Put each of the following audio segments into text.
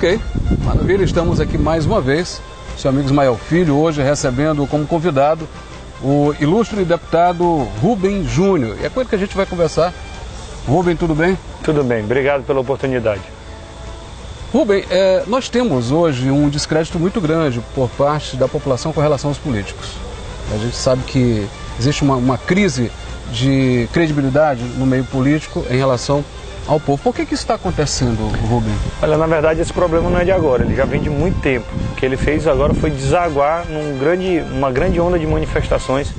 Ok, maravilha, estamos aqui mais uma vez, seu amigo Ismael Filho, hoje recebendo como convidado o ilustre deputado Rubem Júnior. E é com ele que a gente vai conversar. Rubem, tudo bem? Tudo bem, obrigado pela oportunidade. Rubem, nós temos hoje um descrédito muito grande por parte da população com relação aos políticos. A gente sabe que existe uma crise de credibilidade no meio político em relação ao povo. Por que isso está acontecendo, Rubem? Olha, na verdade esse problema não é de agora, ele já vem de muito tempo. O que ele fez agora foi desaguar numa grande onda de manifestações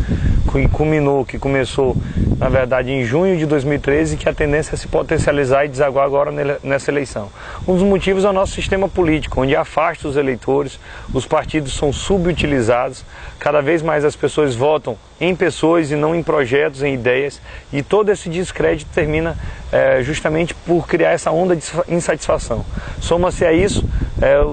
que começou, na verdade, em junho de 2013, que a tendência é se potencializar e desaguar agora nessa eleição. Um dos motivos é o nosso sistema político, onde afasta os eleitores, os partidos são subutilizados, cada vez mais as pessoas votam em pessoas e não em projetos, em ideias, e todo esse descrédito termina justamente por criar essa onda de insatisfação. Soma-se a isso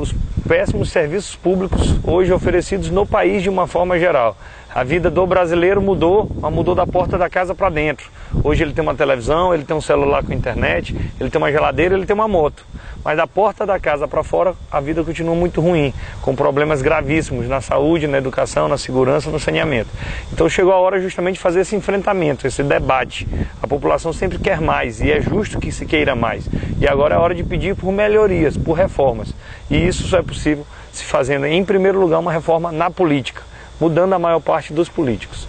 os péssimos serviços públicos hoje oferecidos no país de uma forma geral. A vida do brasileiro mudou, mas mudou da porta da casa para dentro. Hoje ele tem uma televisão, ele tem um celular com internet, ele tem uma geladeira, ele tem uma moto. Mas da porta da casa para fora, a vida continua muito ruim, com problemas gravíssimos na saúde, na educação, na segurança, no saneamento. Então chegou a hora justamente de fazer esse enfrentamento, esse debate. A população sempre quer mais e é justo que se queira mais. E agora é hora de pedir por melhorias, por reformas. E isso só é possível se fazendo, em primeiro lugar, uma reforma na política, mudando a maior parte dos políticos.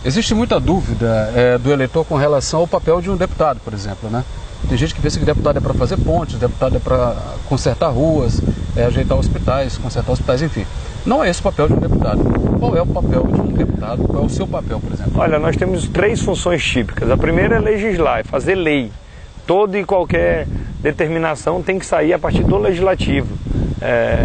Existe muita dúvida do eleitor com relação ao papel de um deputado, por exemplo, né? Tem gente que pensa que deputado é para fazer pontes, deputado é para consertar ruas, ajeitar hospitais, consertar hospitais, enfim. Não é esse o papel de um deputado. Qual é o papel de um deputado? Qual é o seu papel, por exemplo? Olha, nós temos 3 funções típicas. A primeira é legislar, é fazer lei. Toda e qualquer determinação tem que sair a partir do legislativo.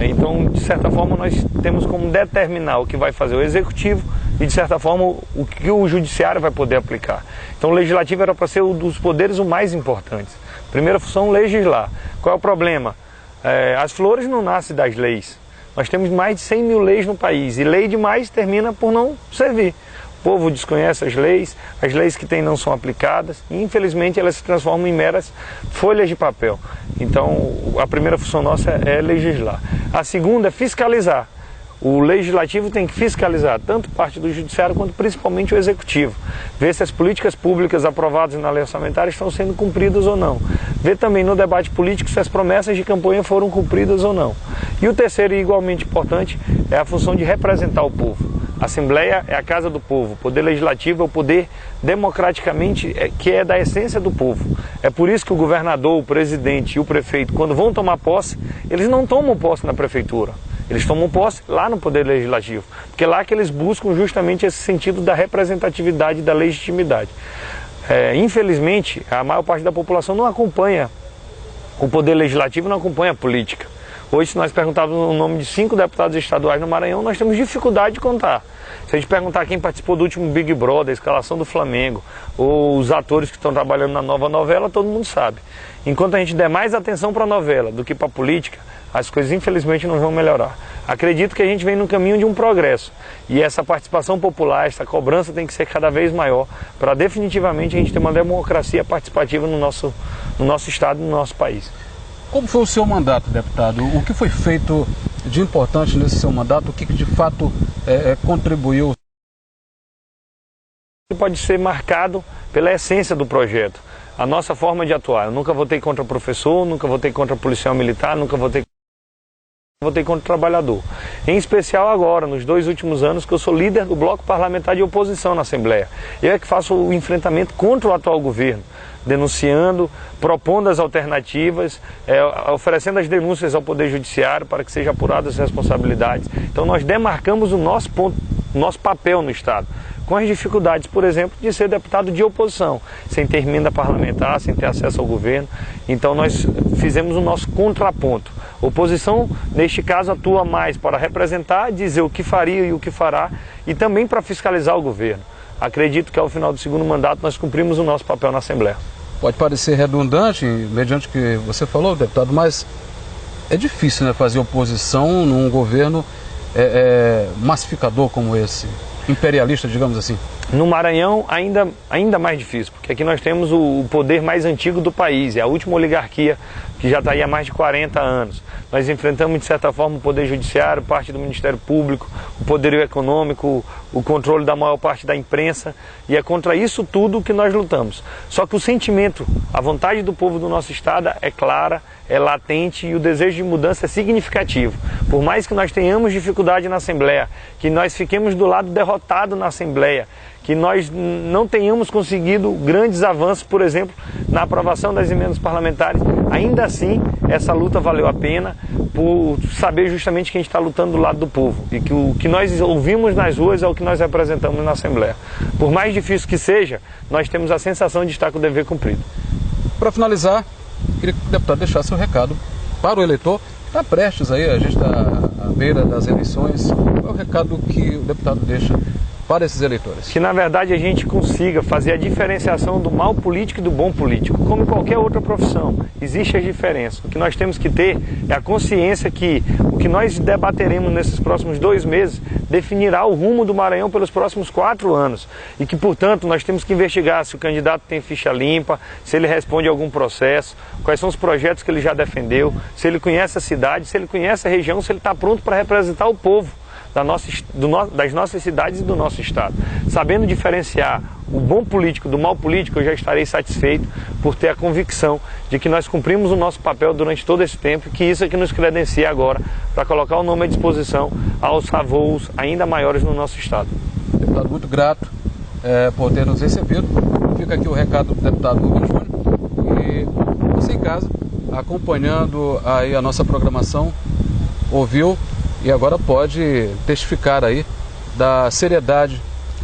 Então, de certa forma, nós temos como determinar o que vai fazer o executivo e, de certa forma, o que o judiciário vai poder aplicar. Então, o legislativo era para ser um dos poderes o mais importantes. Primeira função, legislar. Qual é o problema? As flores não nascem das leis. Nós temos mais de 100 mil leis no país e lei demais termina por não servir. O povo desconhece as leis que tem não são aplicadas e infelizmente elas se transformam em meras folhas de papel. Então a primeira função nossa é legislar. A segunda é fiscalizar. O legislativo tem que fiscalizar tanto parte do judiciário quanto principalmente o executivo. Ver se as políticas públicas aprovadas na lei orçamentária estão sendo cumpridas ou não. Ver também no debate político se as promessas de campanha foram cumpridas ou não. E o terceiro e igualmente importante é a função de representar o povo. A Assembleia é a casa do povo, o poder legislativo é o poder democraticamente que é da essência do povo. É por isso que o governador, o presidente e o prefeito, quando vão tomar posse, eles não tomam posse na prefeitura. Eles tomam posse lá no Poder Legislativo, porque é lá que eles buscam justamente esse sentido da representatividade e da legitimidade. Infelizmente, a maior parte da população não acompanha o Poder Legislativo, não acompanha a política. Hoje, se nós perguntarmos o nome de 5 deputados estaduais no Maranhão, nós temos dificuldade de contar. Se a gente perguntar quem participou do último Big Brother, a escalação do Flamengo, ou os atores que estão trabalhando na nova novela, todo mundo sabe. Enquanto a gente der mais atenção para a novela do que para a política, as coisas infelizmente não vão melhorar. Acredito que a gente vem no caminho de um progresso e essa participação popular, essa cobrança tem que ser cada vez maior para definitivamente a gente ter uma democracia participativa no nosso estado, no nosso país. Como foi o seu mandato, deputado? O que foi feito de importante nesse seu mandato? O que de fato contribuiu? Pode ser marcado pela essência do projeto, a nossa forma de atuar. Eu nunca votei contra professor, nunca votei contra policial militar, nunca votei contra o trabalhador. Em especial agora, nos 2 últimos anos, que eu sou líder do bloco parlamentar de oposição na Assembleia. Eu é que faço o enfrentamento contra o atual governo, denunciando, propondo as alternativas, oferecendo as denúncias ao Poder Judiciário para que sejam apuradas as responsabilidades. Então nós demarcamos o nosso papel no Estado, com as dificuldades, por exemplo, de ser deputado de oposição, sem ter emenda parlamentar, sem ter acesso ao governo. Então nós fizemos o nosso contraponto. A oposição, neste caso, atua mais para representar, dizer o que faria e o que fará, e também para fiscalizar o governo. Acredito que ao final do 2º mandato nós cumprimos o nosso papel na Assembleia. Pode parecer redundante, mediante o que você falou, deputado, mas é difícil, né, fazer oposição num governo massificador como esse, imperialista, digamos assim. No Maranhão, ainda mais difícil, porque aqui nós temos o poder mais antigo do país, é a última oligarquia que já está aí há mais de 40 anos. Nós enfrentamos, de certa forma, o poder judiciário, parte do Ministério Público, o poderio econômico, o controle da maior parte da imprensa, e é contra isso tudo que nós lutamos. Só que o sentimento, a vontade do povo do nosso estado é clara, é latente e o desejo de mudança é significativo. Por mais que nós tenhamos dificuldade na Assembleia, que nós fiquemos do lado derrotado na Assembleia, que nós não tenhamos conseguido grandes avanços, por exemplo, na aprovação das emendas parlamentares, ainda assim essa luta valeu a pena por saber justamente que a gente está lutando do lado do povo e que o que nós ouvimos nas ruas é o que nós representamos na Assembleia. Por mais difícil que seja, nós temos a sensação de estar com o dever cumprido. Para finalizar, queria que o deputado deixasse o recado para o eleitor. Está prestes aí, a gente está à beira das eleições. Qual é o recado que o deputado deixa para esses eleitores? Que na verdade a gente consiga fazer a diferenciação do mal político e do bom político. Como em qualquer outra profissão, existem as diferenças. O que nós temos que ter é a consciência que o que nós debateremos nesses próximos 2 meses definirá o rumo do Maranhão pelos próximos 4 anos. E que, portanto, nós temos que investigar se o candidato tem ficha limpa, se ele responde a algum processo, quais são os projetos que ele já defendeu, se ele conhece a cidade, se ele conhece a região, se ele está pronto para representar o povo das nossas cidades e do nosso estado. Sabendo diferenciar o bom político do mal político, eu já estarei satisfeito por ter a convicção de que nós cumprimos o nosso papel durante todo esse tempo e que isso é que nos credencia agora para colocar o nome à disposição aos voos ainda maiores no nosso estado. Deputado, muito grato por ter nos recebido. Fica aqui o recado do deputado Rubens Júnior e você em casa, acompanhando aí a nossa programação, ouviu e agora pode testificar aí da seriedade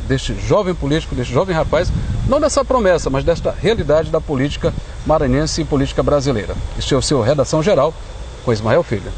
deste jovem político, deste jovem rapaz, não dessa promessa, mas desta realidade da política maranhense e política brasileira. Este é o seu Redação Geral, com Ismael Filho.